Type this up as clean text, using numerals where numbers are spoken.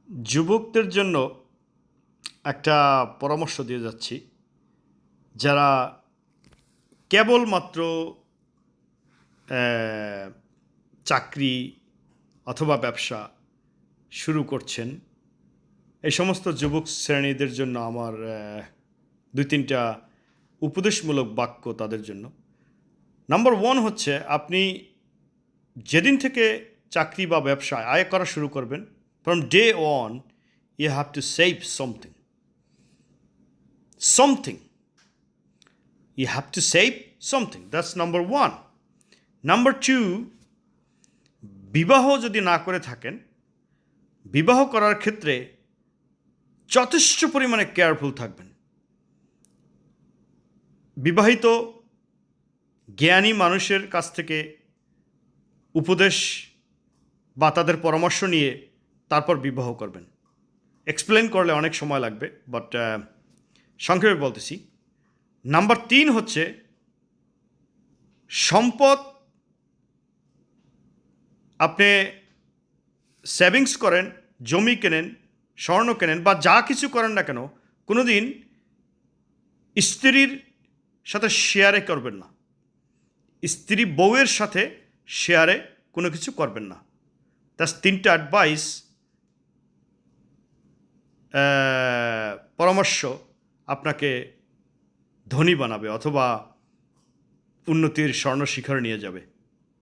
যুবকদের জন্য একটা পরামর্শ দিয়ে যাচ্ছি, যারা কেবলমাত্র চাকরি অথবা ব্যবসা শুরু করছেন। এই সমস্ত যুবক শ্রেণীদের জন্য আমার ২-৩টা উপদেশমূলক বাক্য তাদের জন্য। নাম্বার 1 হচ্ছে, আপনি যেদিন থেকে চাকরি বা ব্যবসা আয় করা শুরু করবেন, from day on you have to save something. You have to save something. That's number 1. Number 2, বিবাহ যদি না করে থাকেন, বিবাহ করার ক্ষেত্রে যথেষ্ট পরিমাণে কেয়ারফুল থাকবেন। বিবাহিত জ্ঞানী মানুষের কাছ থেকে উপদেশ বা তাদের পরামর্শ নিয়ে তারপর বিবাহ করবেন। এক্সপ্লেন করলে অনেক সময় লাগবে, বাট সংক্ষেপে বলতেছি। নাম্বার 3 হচ্ছে, সম্পদ আপনি সেভিংস করেন, জমি কেনেন, স্বর্ণ কেনেন বা যা কিছু করেন না কেন, কোনো দিন স্ত্রীর সাথে শেয়ারে করবেন না। স্ত্রী বউয়ের সাথে শেয়ারে কোনো কিছু করবেন না। তার 3টা অ্যাডভাইস, পরামর্শ আপনাকে ধনী বানাবে অথবা উন্নতির স্বর্ণ শিখরে নিয়ে যাবে।